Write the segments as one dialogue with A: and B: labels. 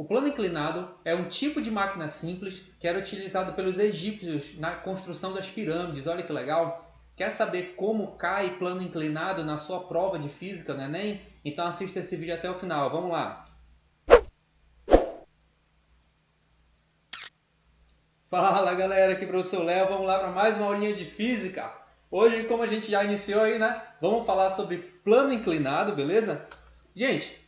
A: O plano inclinado é um tipo de máquina simples que era utilizado pelos egípcios na construção das pirâmides. Olha que legal! Quer saber como cai plano inclinado na sua prova de física no Enem? Então assista esse vídeo até o final. Vamos lá! Fala galera, aqui é o professor Léo. Vamos lá para mais uma aulinha de física. Hoje, como a gente já iniciou aí, né? Vamos falar sobre plano inclinado, beleza? Gente,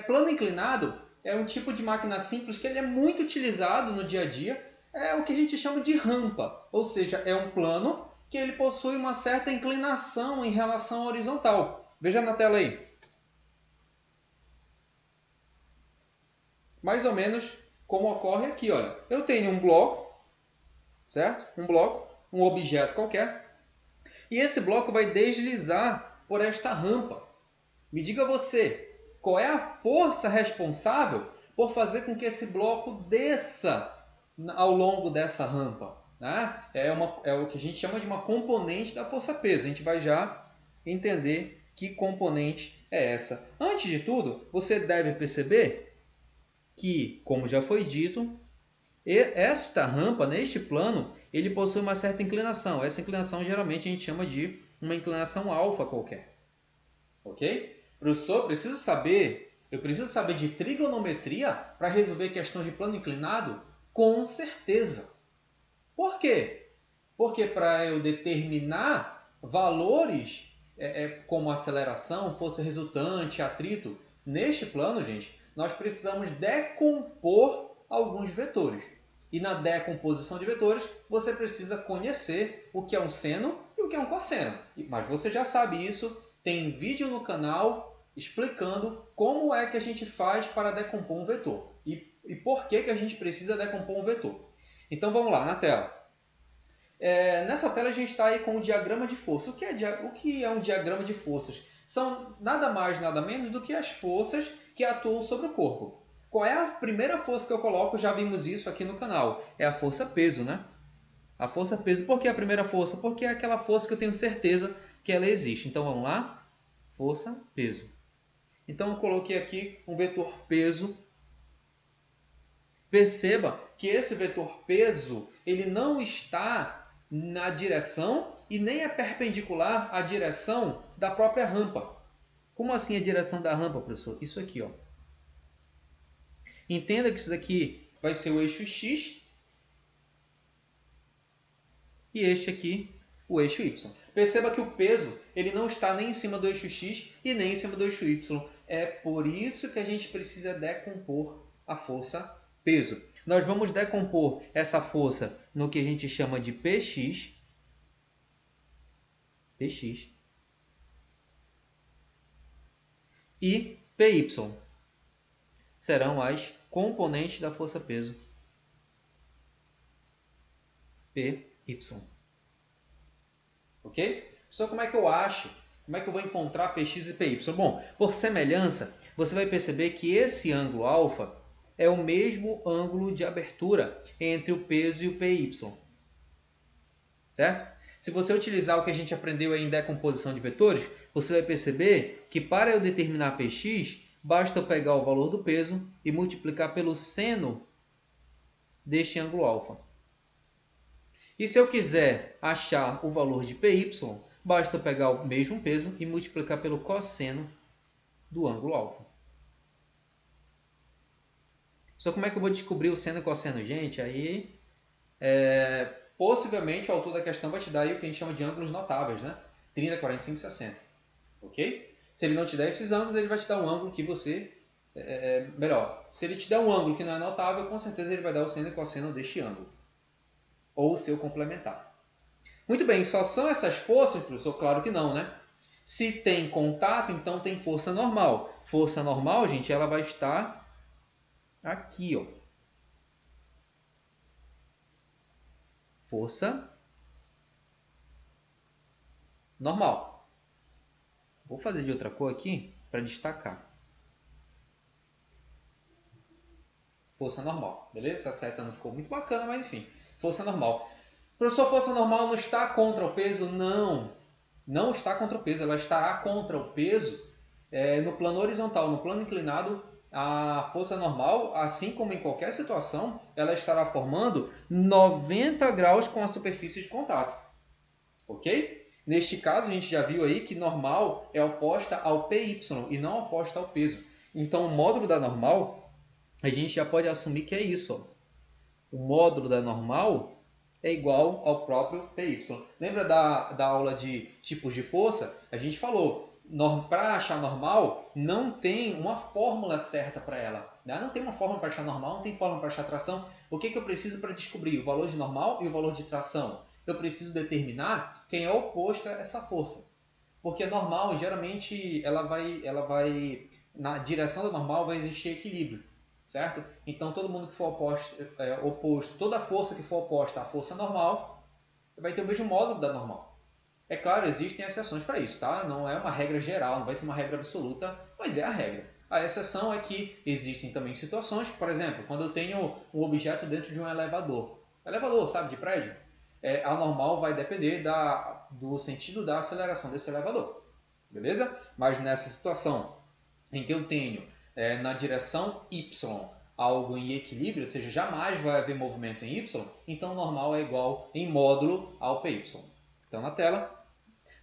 A: plano inclinado é um tipo de máquina simples que ele é muito utilizado no dia a dia. É o que a gente chama de rampa, ou seja, é um plano que ele possui uma certa inclinação em relação à horizontal. Veja na tela aí. Mais ou menos como ocorre aqui, olha. Eu tenho um bloco, certo? Um bloco, um objeto qualquer. E esse bloco vai deslizar por esta rampa. Me diga você, qual é a força responsável por fazer com que esse bloco desça ao longo dessa rampa? Né? É o que a gente chama de uma componente da força-peso. A gente vai já entender que componente é essa. Antes de tudo, você deve perceber que, como já foi dito, esta rampa, neste plano, ele possui uma certa inclinação. Essa inclinação geralmente a gente chama de uma inclinação alfa qualquer. Ok? Professor, eu preciso saber de trigonometria para resolver questões de plano inclinado? Com certeza. Por quê? Porque para eu determinar valores como aceleração, força resultante, atrito, neste plano, gente, nós precisamos decompor alguns vetores. E na decomposição de vetores, você precisa conhecer o que é um seno e o que é um cosseno. Mas você já sabe isso, tem vídeo no canal explicando como é que a gente faz para decompor um vetor. E por que a gente precisa decompor um vetor. Então vamos lá, na tela. Nessa tela a gente está aí com o diagrama de força. O que é um diagrama de forças? São nada mais, nada menos do que as forças que atuam sobre o corpo. Qual é a primeira força que eu coloco? Já vimos isso aqui no canal. É a força-peso, né? A força-peso. Por que a primeira força? Porque é aquela força que eu tenho certeza que ela existe. Então vamos lá? Força-peso. Então eu coloquei aqui um vetor peso. Perceba que esse vetor peso ele não está na direção e nem é perpendicular à direção da própria rampa. Como assim a direção da rampa, professor? Isso aqui, ó. Entenda que isso daqui vai ser o eixo X e este aqui o eixo Y. Perceba que o peso ele não está nem em cima do eixo X e nem em cima do eixo Y. É por isso que a gente precisa decompor a força peso. Nós vamos decompor essa força no que a gente chama de Px e Py. Serão as componentes da força-peso. Py. Ok? Só como é que eu acho? Como é que eu vou encontrar Px e Py? Bom, por semelhança, você vai perceber que esse ângulo alfa é o mesmo ângulo de abertura entre o peso e o Py. Certo? Se você utilizar o que a gente aprendeu aí em decomposição de vetores, você vai perceber que para eu determinar Px, basta eu pegar o valor do peso e multiplicar pelo seno deste ângulo alfa. E se eu quiser achar o valor de Py, basta eu pegar o mesmo peso e multiplicar pelo cosseno do ângulo alfa. Só como é que eu vou descobrir o seno e o cosseno? Gente, aí possivelmente o autor da questão vai te dar aí o que a gente chama de ângulos notáveis, né? 30, 45, 60. Ok? Se ele não te der esses ângulos, ele vai te dar um ângulo que você... melhor, se ele te der um ângulo que não é notável, com certeza ele vai dar o seno e cosseno deste ângulo. Ou o seu complementar. Muito bem, só são essas forças, professor? Claro que não, né? Se tem contato, então tem força normal. Força normal, gente, ela vai estar aqui, ó. Força normal. Vou fazer de outra cor aqui para destacar. Força normal, beleza? Essa seta não ficou muito bacana, mas enfim. Força normal. Professor, força normal não está contra o peso? Não. Não está contra o peso. Ela estará contra o peso no plano horizontal. No plano inclinado, a força normal, assim como em qualquer situação, ela estará formando 90 graus com a superfície de contato. Ok? Neste caso, a gente já viu aí que normal é oposta ao PY e não oposta ao peso. Então, o módulo da normal, a gente já pode assumir que é isso. Ó. O módulo da normal é igual ao próprio PY. Lembra da aula de tipos de força? A gente falou, para achar normal, não tem uma fórmula certa para ela. Né? Não tem uma fórmula para achar normal, não tem fórmula para achar tração. O que eu preciso para descobrir o valor de normal e o valor de tração? Eu preciso determinar quem é oposto a essa força. Porque normal, geralmente, ela vai na direção da normal vai existir equilíbrio. Certo? Então, todo mundo que for oposto, toda força que for oposta à força normal, vai ter o mesmo módulo da normal. É claro, existem exceções para isso, tá? Não é uma regra geral, não vai ser uma regra absoluta, mas é a regra. A exceção é que existem também situações, por exemplo, quando eu tenho um objeto dentro de um elevador. Elevador, sabe, de prédio. A normal vai depender do sentido da aceleração desse elevador. Beleza? Mas nessa situação em que eu tenho na direção Y algo em equilíbrio, ou seja, jamais vai haver movimento em Y, então o normal é igual em módulo ao PY. Então na tela,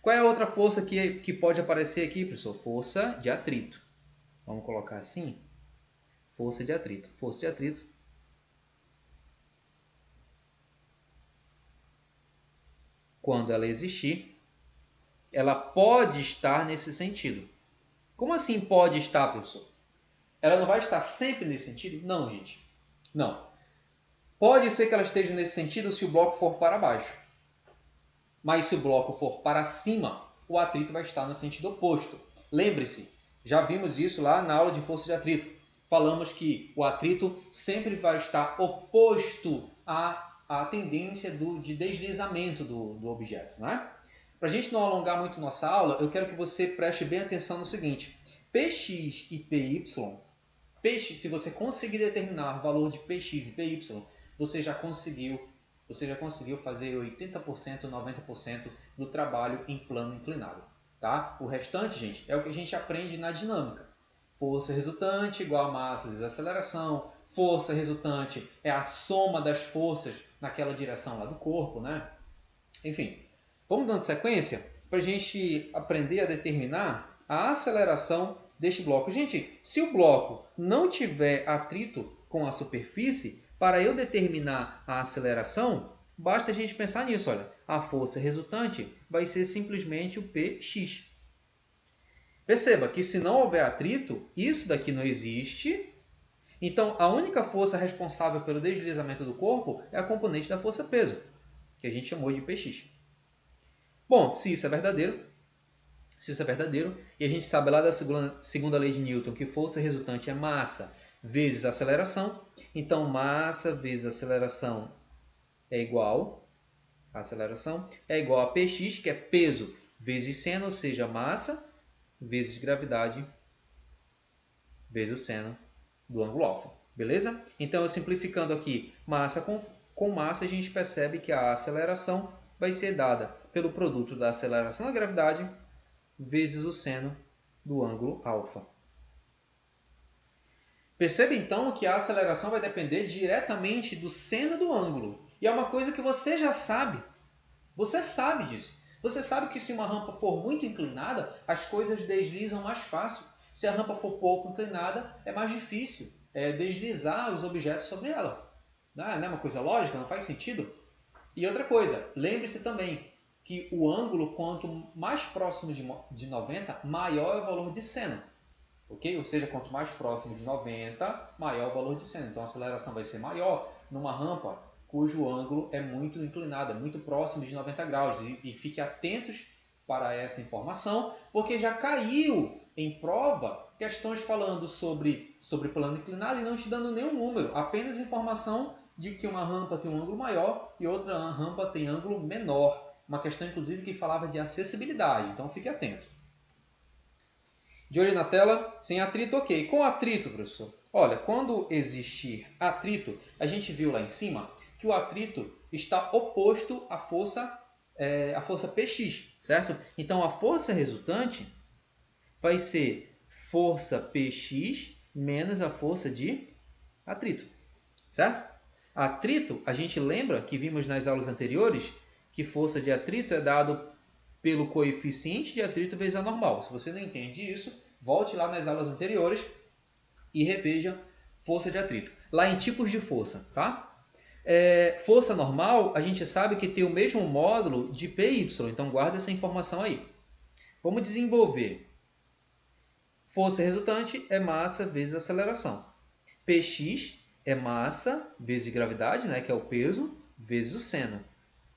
A: qual é a outra força que pode aparecer aqui, professor? Força de atrito. Vamos colocar assim, força de atrito. Força de atrito quando ela existir, ela pode estar nesse sentido. Como assim pode estar, professor? Ela não vai estar sempre nesse sentido? Não, gente. Não. Pode ser que ela esteja nesse sentido se o bloco for para baixo. Mas se o bloco for para cima, o atrito vai estar no sentido oposto. Lembre-se, já vimos isso lá na aula de força de atrito. Falamos que o atrito sempre vai estar oposto à tendência de deslizamento do objeto. Não é? Para a gente não alongar muito nossa aula, eu quero que você preste bem atenção no seguinte. Px e Py, se você conseguir determinar o valor de Px e Py, você já conseguiu fazer 80%, 90% do trabalho em plano inclinado. Tá? O restante, gente, é o que a gente aprende na dinâmica. Força resultante igual a massa vezes aceleração. Força resultante é a soma das forças naquela direção lá do corpo. Né? Enfim, vamos dando sequência para a gente aprender a determinar a aceleração deste bloco. Gente, se o bloco não tiver atrito com a superfície, para eu determinar a aceleração, basta a gente pensar nisso. Olha, a força resultante vai ser simplesmente o Px. Perceba que se não houver atrito, isso daqui não existe. Então, a única força responsável pelo deslizamento do corpo é a componente da força-peso, que a gente chamou de Px. Bom, se isso é verdadeiro, e a gente sabe lá da segunda lei de Newton que força resultante é massa vezes aceleração, então massa vezes aceleração é igual a Px, que é peso vezes seno, ou seja, massa vezes gravidade vezes o seno do ângulo alfa. Beleza? Então, simplificando aqui, massa com massa, a gente percebe que a aceleração vai ser dada pelo produto da aceleração da gravidade vezes o seno do ângulo alfa. Perceba então que a aceleração vai depender diretamente do seno do ângulo. E é uma coisa que você já sabe. Você sabe disso. Você sabe que se uma rampa for muito inclinada, as coisas deslizam mais fácil. Se a rampa for pouco inclinada, é mais difícil deslizar os objetos sobre ela. Não é uma coisa lógica? Não faz sentido? E outra coisa, lembre-se também que o ângulo, quanto mais próximo de 90, maior é o valor de seno. Okay? Ou seja, quanto mais próximo de 90, maior o valor de seno. Então a aceleração vai ser maior numa rampa cujo ângulo é muito inclinado, é muito próximo de 90 graus. E fique atentos para essa informação, porque já caiu em prova questões falando sobre plano inclinado e não te dando nenhum número, apenas informação de que uma rampa tem um ângulo maior e outra rampa tem ângulo menor. Uma questão, inclusive, que falava de acessibilidade, então fique atento. De olho na tela, sem atrito, ok. Com atrito, professor? Olha, quando existir atrito, a gente viu lá em cima que o atrito está oposto à força Px, certo? Então, a força resultante vai ser força Px menos a força de atrito, certo? Atrito, a gente lembra que vimos nas aulas anteriores que força de atrito é dado pelo coeficiente de atrito vezes a normal. Se você não entende isso, volte lá nas aulas anteriores e reveja força de atrito. Lá em tipos de força, tá? Força normal, a gente sabe que tem o mesmo módulo de PY, então guarda essa informação aí. Vamos desenvolver. Força resultante é massa vezes aceleração. Px é massa vezes gravidade, né, que é o peso, vezes o seno.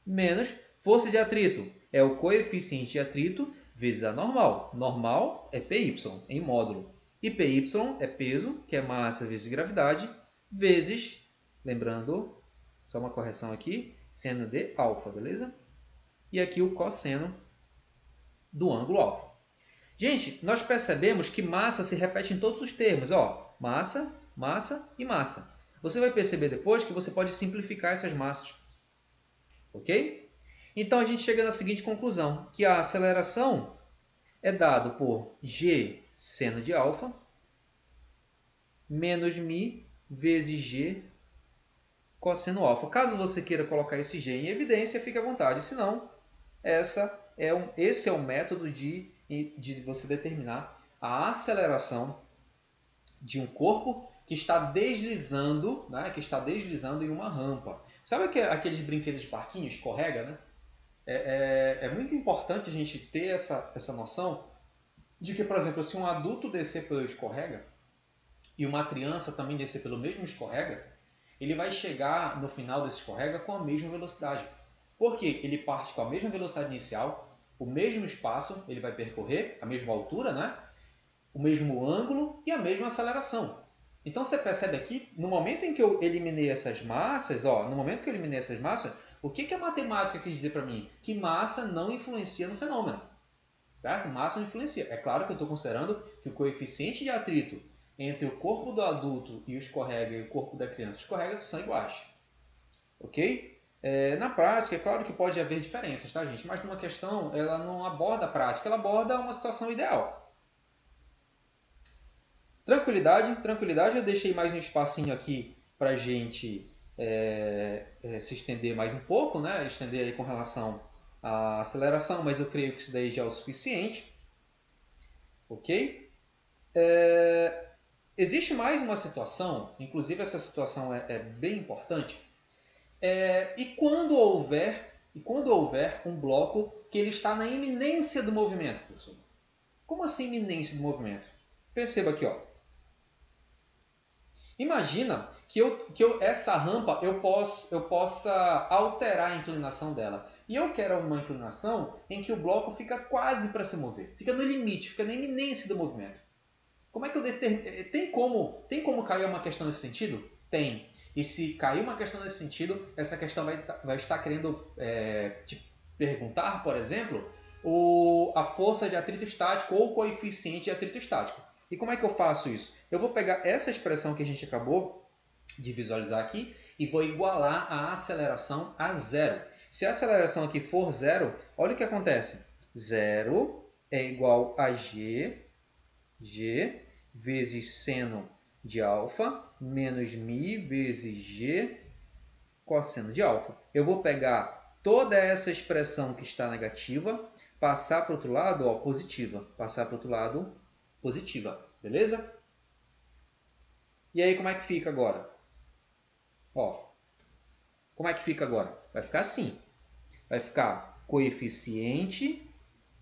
A: Menos força de atrito é o coeficiente de atrito vezes a normal. Normal é Py em módulo. E Py é peso, que é massa vezes gravidade, vezes, lembrando, só uma correção aqui, seno de alfa, beleza? E aqui o cosseno do ângulo alfa. Gente, nós percebemos que massa se repete em todos os termos. Ó, massa, massa e massa. Você vai perceber depois que você pode simplificar essas massas. Ok? Então, a gente chega na seguinte conclusão, que a aceleração é dada por g seno de alfa menos μ vezes g cosseno alfa. Caso você queira colocar esse g em evidência, fique à vontade. Se não, esse é o método de você determinar a aceleração de um corpo que está deslizando, né? Que está deslizando em uma rampa. Sabe aqueles brinquedos de parquinho, escorrega, né? É muito importante a gente ter essa noção de que, por exemplo, se um adulto descer pelo escorrega e uma criança também descer pelo mesmo escorrega, ele vai chegar no final desse escorrega com a mesma velocidade. Porque ele parte com a mesma velocidade inicial, o mesmo espaço ele vai percorrer, a mesma altura, né? O mesmo ângulo e a mesma aceleração. Então você percebe aqui, no momento em que eu eliminei essas massas, o que a matemática quis dizer para mim? Que massa não influencia no fenômeno. Certo? Massa não influencia. É claro que eu estou considerando que o coeficiente de atrito entre o corpo do adulto e o escorrega e o corpo da criança escorrega são iguais. Ok? Na prática, é claro que pode haver diferenças, tá, gente? Mas numa questão, ela não aborda a prática, ela aborda uma situação ideal. Tranquilidade, tranquilidade. Eu deixei mais um espacinho aqui para a gente se estender mais um pouco, né? Estender aí com relação à aceleração, mas eu creio que isso daí já é o suficiente. Ok? Existe mais uma situação, inclusive essa situação é bem importante. E quando houver um bloco que ele está na iminência do movimento, professor? Como assim iminência do movimento? Perceba aqui, ó. Imagina que essa rampa eu possa alterar a inclinação dela. E eu quero uma inclinação em que o bloco fica quase para se mover. Fica no limite, fica na iminência do movimento. Como é que eu determino? Tem como cair uma questão nesse sentido? Tem. E se cair uma questão nesse sentido, essa questão vai estar querendo te perguntar, por exemplo, a força de atrito estático ou o coeficiente de atrito estático. E como é que eu faço isso? Eu vou pegar essa expressão que a gente acabou de visualizar aqui e vou igualar a aceleração a zero. Se a aceleração aqui for zero, olha o que acontece. Zero é igual a g vezes seno de alfa menos μ vezes g cosseno de alfa. Eu vou pegar toda essa expressão que está negativa, passar para o outro lado, ó, positiva. Passar para o outro lado, positiva. Beleza? E aí, como é que fica agora? Ó, como é que fica agora? Vai ficar assim. Vai ficar coeficiente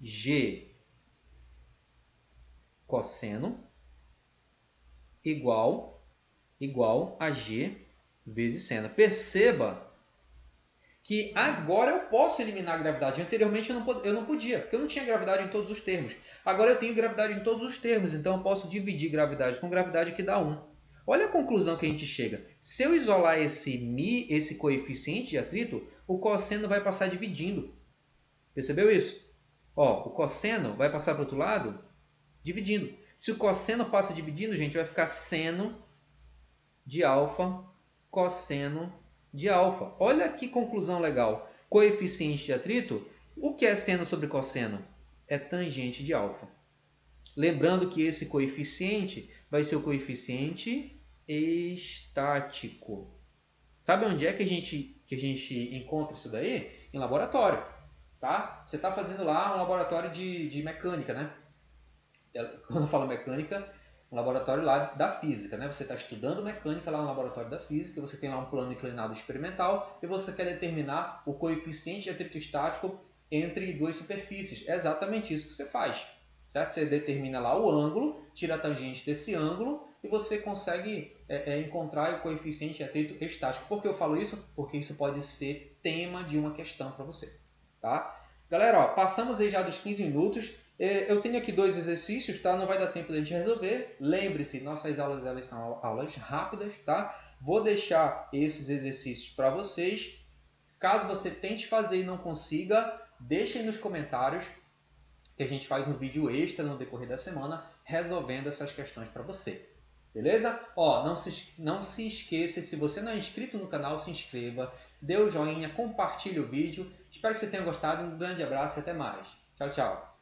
A: g cosseno igual a g vezes seno. Perceba que agora eu posso eliminar a gravidade. Anteriormente eu não podia, porque eu não tinha gravidade em todos os termos. Agora eu tenho gravidade em todos os termos, então eu posso dividir gravidade com gravidade que dá 1. Olha a conclusão que a gente chega. Se eu isolar esse coeficiente de atrito, o cosseno vai passar dividindo. Percebeu isso? Ó, o cosseno vai passar para o outro lado dividindo. Se o cosseno passa dividindo, gente, vai ficar seno de alfa cosseno de alfa. Olha que conclusão legal. Coeficiente de atrito, o que é seno sobre cosseno? É tangente de alfa. Lembrando que esse coeficiente vai ser o coeficiente estático. Sabe onde é que a gente encontra isso daí? Em laboratório. Tá? Você está fazendo lá um laboratório de mecânica, né? Quando eu falo mecânica, um laboratório lá da física, né? Você está estudando mecânica lá no laboratório da física, você tem lá um plano inclinado experimental e você quer determinar o coeficiente de atrito estático entre duas superfícies. É exatamente isso que você faz, certo? Você determina lá o ângulo, tira a tangente desse ângulo e você consegue encontrar o coeficiente de atrito estático. Por que eu falo isso? Porque isso pode ser tema de uma questão para você, tá? Galera, ó, passamos aí já dos 15 minutos. Eu tenho aqui 2 exercícios, tá? Não vai dar tempo de a gente resolver. Lembre-se, nossas aulas elas são aulas rápidas, tá? Vou deixar esses exercícios para vocês. Caso você tente fazer e não consiga, deixe aí nos comentários que a gente faz um vídeo extra no decorrer da semana resolvendo essas questões para você. Beleza? Ó, não se esqueça, se você não é inscrito no canal, se inscreva, dê o joinha, compartilhe o vídeo. Espero que você tenha gostado. Um grande abraço e até mais. Tchau, tchau.